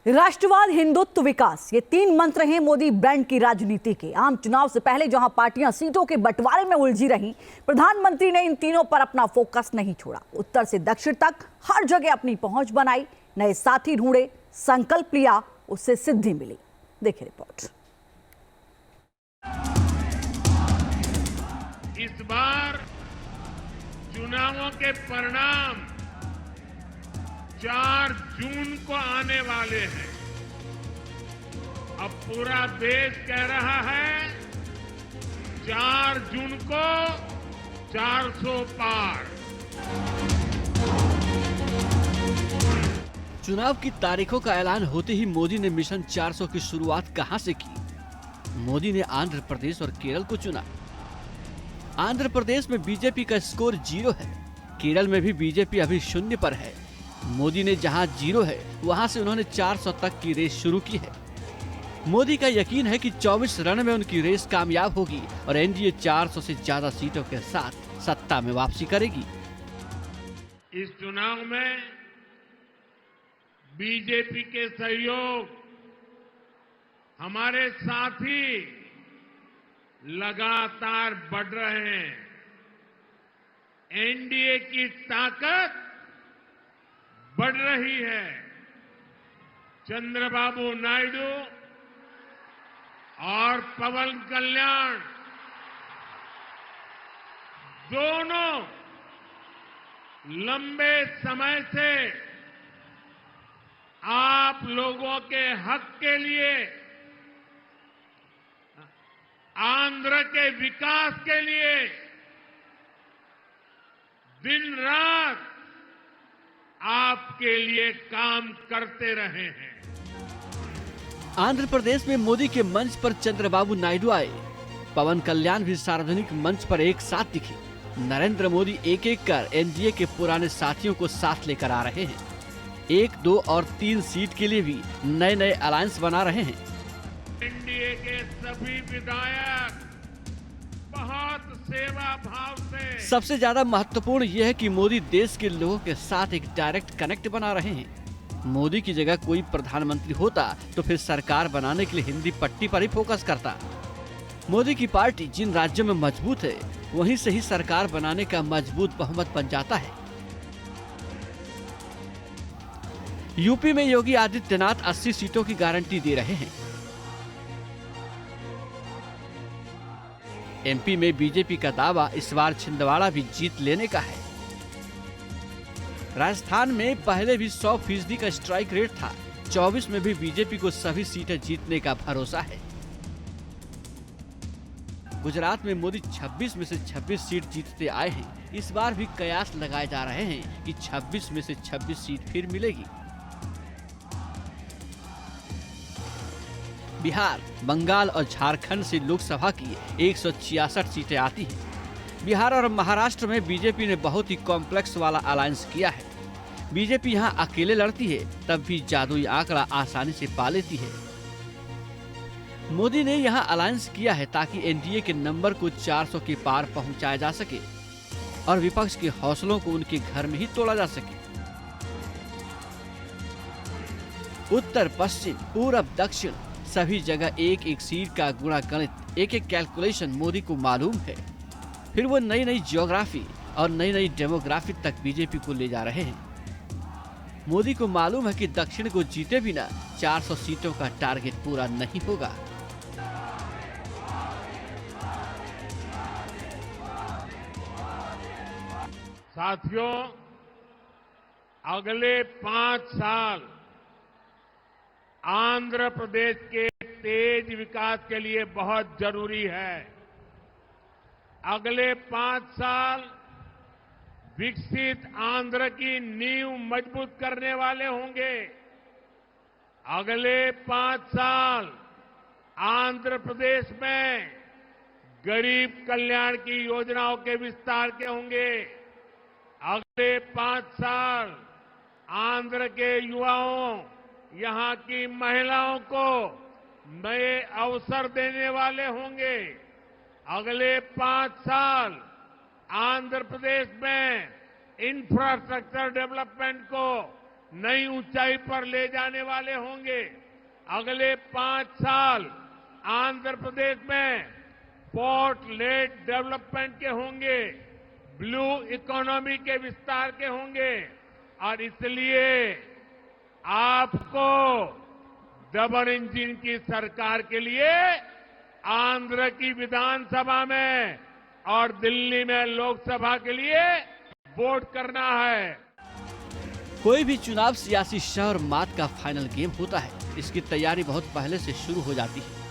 राष्ट्रवाद, हिंदुत्व, विकास, ये तीन मंत्र हैं मोदी ब्रांड की राजनीति के। आम चुनाव से पहले जहां पार्टियां सीटों के बंटवारे में उलझी रहीं, प्रधानमंत्री ने इन तीनों पर अपना फोकस नहीं छोड़ा। उत्तर से दक्षिण तक हर जगह अपनी पहुंच बनाई, नए साथी ढूंढे, संकल्प लिया, उससे सिद्धि मिली। देखिए रिपोर्ट। इस बार चुनावों के परिणाम 4 जून को आने वाले हैं। अब पूरा देश कह रहा है 4 जून को 400 पार। चुनाव की तारीखों का ऐलान होते ही मोदी ने मिशन 400 की शुरुआत कहां से की? मोदी ने आंध्र प्रदेश और केरल को चुना। आंध्र प्रदेश में बीजेपी का स्कोर 0 है। केरल में भी बीजेपी अभी 0 पर है। मोदी ने जहां 0 है वहां से उन्होंने 400 तक की रेस शुरू की है। मोदी का यकीन है कि 24 रन में उनकी रेस कामयाब होगी और एनडीए 400 से ज्यादा सीटों के साथ सत्ता में वापसी करेगी। इस चुनाव में बीजेपी के सहयोग, हमारे साथी लगातार बढ़ रहे हैं। एनडीए की ताकत बढ़ रही है। चंद्रबाबू नायडू और पवन कल्याण दोनों लंबे समय से आप लोगों के हक के लिए, आंध्र के विकास के लिए दिन रात आपके लिए काम करते रहे हैं। आंध्र प्रदेश में मोदी के मंच पर चंद्रबाबू नायडू आए। पवन कल्याण भी सार्वजनिक मंच पर एक साथ दिखे। नरेंद्र मोदी एक एक कर एनडीए के पुराने साथियों को साथ लेकर आ रहे हैं। 1, 2 और 3 सीट के लिए भी नए नए अलायंस बना रहे हैं। एनडीए के सभी विधायक बहुत सेवा भाव से। सबसे ज्यादा महत्वपूर्ण यह है कि मोदी देश के लोगों के साथ एक डायरेक्ट कनेक्ट बना रहे हैं। मोदी की जगह कोई प्रधानमंत्री होता तो फिर सरकार बनाने के लिए हिंदी पट्टी पर ही फोकस करता। मोदी की पार्टी जिन राज्यों में मजबूत है वहीं से ही सरकार बनाने का मजबूत बहुमत बन जाता है। यूपी में योगी आदित्यनाथ 80 सीटों की गारंटी दे रहे हैं। एमपी में बीजेपी का दावा इस बार छिंदवाड़ा भी जीत लेने का है। राजस्थान में पहले भी 100% का स्ट्राइक रेट था। 24 में भी बीजेपी को सभी सीटें जीतने का भरोसा है। गुजरात में मोदी 26 में से 26 सीट जीतते आए हैं। इस बार भी कयास लगाए जा रहे हैं कि 26 में से 26 सीट फिर मिलेगी। बिहार, बंगाल और झारखंड से लोकसभा की 166 सीटें आती हैं। बिहार और महाराष्ट्र में बीजेपी ने बहुत ही कॉम्प्लेक्स वाला अलायंस किया है। बीजेपी यहां अकेले लड़ती है तब भी जादुई आंकड़ा आसानी से पा लेती है। मोदी ने यहां अलायंस किया है ताकि एनडीए के नंबर को 400 के पार पहुंचाया जा सके और विपक्ष के हौसलों को उनके घर में ही तोड़ा जा सके। उत्तर, पश्चिम, पूरब, दक्षिण सभी जगह एक एक सीट का गुणा गणित, एक एक कैलकुलेशन मोदी को मालूम है। फिर वो नई नई ज्योग्राफी और नई नई डेमोग्राफी तक बीजेपी को ले जा रहे हैं। मोदी को मालूम है कि दक्षिण को जीते बिना 400 सीटों का टारगेट पूरा नहीं होगा। साथियों, अगले 5 साल आंध्र प्रदेश के तेज विकास के लिए बहुत जरूरी है। अगले 5 साल विकसित आंध्र की नींव मजबूत करने वाले होंगे। अगले 5 साल आंध्र प्रदेश में गरीब कल्याण की योजनाओं के विस्तार के होंगे। अगले 5 साल आंध्र के युवाओं, यहां की महिलाओं को नए अवसर देने वाले होंगे। अगले 5 साल आंध्र प्रदेश में इंफ्रास्ट्रक्चर डेवलपमेंट को नई ऊंचाई पर ले जाने वाले होंगे। अगले 5 साल आंध्र प्रदेश में पोर्ट लेड डेवलपमेंट के होंगे, ब्लू इकोनॉमी के विस्तार के होंगे और इसलिए आपको डबल इंजन की सरकार के लिए आंध्र की विधानसभा में और दिल्ली में लोकसभा के लिए वोट करना है। कोई भी चुनाव सियासी शह और मात का फाइनल गेम होता है। इसकी तैयारी बहुत पहले से शुरू हो जाती है।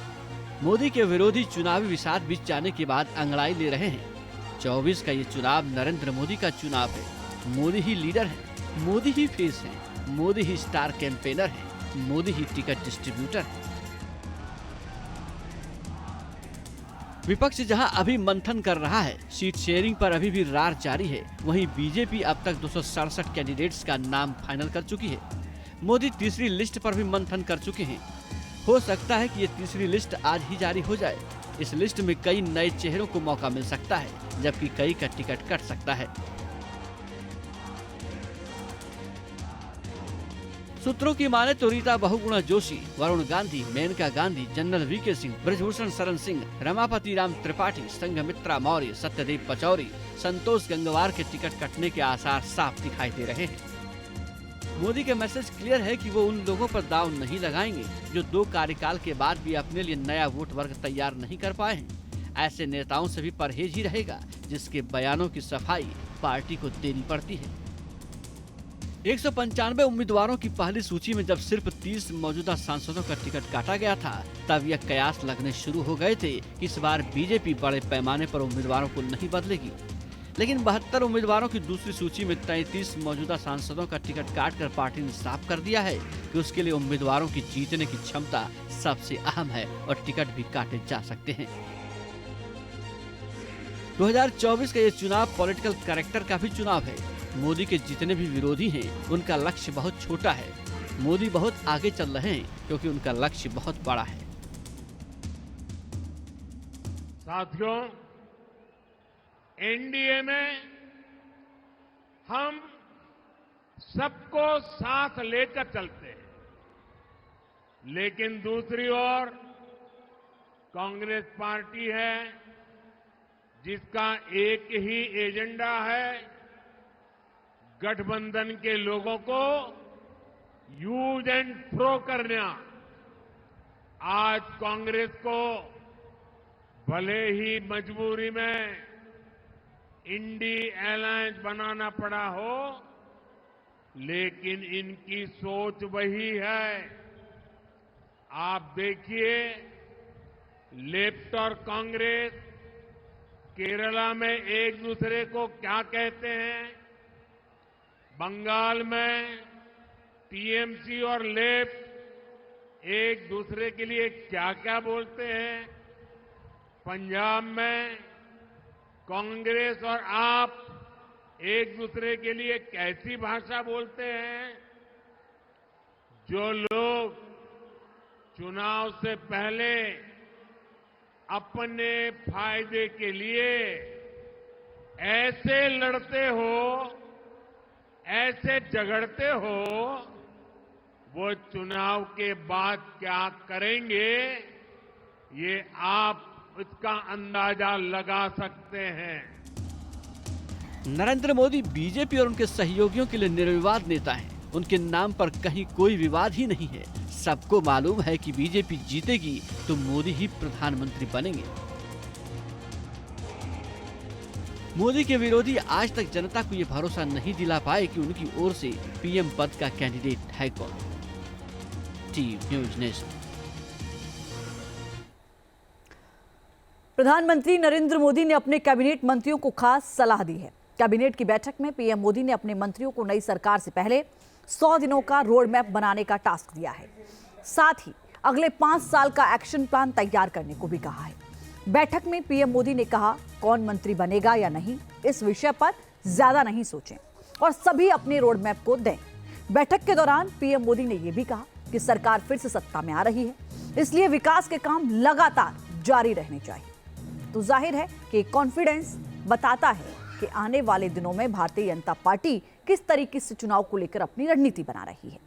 मोदी के विरोधी चुनावी विषाद बीत जाने के बाद अंगड़ाई ले रहे हैं। 24 का ये चुनाव नरेंद्र मोदी का चुनाव है। मोदी ही लीडर है, मोदी ही फेस है, मोदी ही स्टार कैंपेनर है, मोदी ही टिकट डिस्ट्रीब्यूटर है। विपक्ष जहां अभी मंथन कर रहा है, सीट शेयरिंग पर अभी भी रार जारी है, वहीं बीजेपी अब तक 267 कैंडिडेट्स का नाम फाइनल कर चुकी है। मोदी तीसरी लिस्ट पर भी मंथन कर चुके हैं। हो सकता है कि ये तीसरी लिस्ट आज ही जारी हो जाए। इस लिस्ट में कई नए चेहरों को मौका मिल सकता है, जबकि कई का टिकट कट सकता है। सूत्रों की माने तो रीता बहुगुणा जोशी, वरुण गांधी, मेनका गांधी, जनरल वीके सिंह, ब्रजभूषण शरण सिंह, रमापति राम त्रिपाठी, संघमित्रा मौर्य, सत्यदेव पचौरी, संतोष गंगवार के टिकट कटने के आसार साफ दिखाई दे रहे हैं। मोदी का मैसेज क्लियर है कि वो उन लोगों पर दाव नहीं लगाएंगे जो 2 कार्यकाल के बाद भी अपने लिए नया वोट वर्ग तैयार नहीं कर पाए हैं। ऐसे नेताओं से भी परहेज ही रहेगा जिसके बयानों की सफाई पार्टी को देनी पड़ती है। 195 उम्मीदवारों की पहली सूची में जब सिर्फ 30 मौजूदा सांसदों का टिकट काटा गया था, तब यह कयास लगने शुरू हो गए थे कि इस बार बीजेपी बड़े पैमाने पर उम्मीदवारों को नहीं बदलेगी। लेकिन 72 उम्मीदवारों की दूसरी सूची में 33 मौजूदा सांसदों का टिकट काटकर पार्टी ने साफ कर दिया है कि उसके लिए उम्मीदवारों की जीतने की क्षमता सबसे अहम है और टिकट भी काटे जा सकते हैं। 2024 का ये चुनाव पॉलिटिकल कैरेक्टर का भी चुनाव है। मोदी के जितने भी विरोधी हैं, उनका लक्ष्य बहुत छोटा है। मोदी बहुत आगे चल रहे हैं क्योंकि उनका लक्ष्य बहुत बड़ा है। साथियों, एनडीए में हम सबको साथ लेकर चलते हैं, लेकिन दूसरी ओर कांग्रेस पार्टी है जिसका एक ही एजेंडा है, गठबंधन के लोगों को यूज एंड थ्रो करना। आज कांग्रेस को भले ही मजबूरी में इंडी अलायंस बनाना पड़ा हो, लेकिन इनकी सोच वही है। आप देखिए, लेफ्ट और कांग्रेस केरला में एक दूसरे को क्या कहते हैं, बंगाल में टीएमसी और लेफ्ट एक दूसरे के लिए क्या क्या बोलते हैं, पंजाब में कांग्रेस और आप एक दूसरे के लिए कैसी भाषा बोलते हैं। जो लोग चुनाव से पहले अपने फायदे के लिए ऐसे लड़ते हो, ऐसे झगड़ते हो, वो चुनाव के बाद क्या करेंगे, ये आप इसका अंदाजा लगा सकते हैं। नरेंद्र मोदी बीजेपी और उनके सहयोगियों के लिए निर्विवाद नेता हैं। उनके नाम पर कहीं कोई विवाद ही नहीं है। सबको मालूम है कि बीजेपी जीतेगी तो मोदी ही प्रधानमंत्री बनेंगे। मोदी के विरोधी आज तक जनता को ये भरोसा नहीं दिला पाए कि उनकी ओर से पीएम पद का कैंडिडेट है कौन। TV news nation. प्रधानमंत्री नरेंद्र मोदी ने अपने कैबिनेट मंत्रियों को खास सलाह दी है। कैबिनेट की बैठक में पीएम मोदी ने अपने मंत्रियों को नई सरकार से पहले 100 दिनों का रोड मैप बनाने का टास्क दिया है। साथ ही अगले 5 साल का एक्शन प्लान तैयार करने को भी कहा है। बैठक में पीएम मोदी ने कहा, कौन मंत्री बनेगा या नहीं, इस विषय पर ज्यादा नहीं सोचें और सभी अपने रोड मैप को दें। बैठक के दौरान पीएम मोदी ने यह भी कहा कि सरकार फिर से सत्ता में आ रही है, इसलिए विकास के काम लगातार जारी रहने चाहिए। तो जाहिर है कि कॉन्फिडेंस बताता है कि आने वाले दिनों में भारतीय जनता पार्टी किस तरीके से चुनाव को लेकर अपनी रणनीति बना रही है।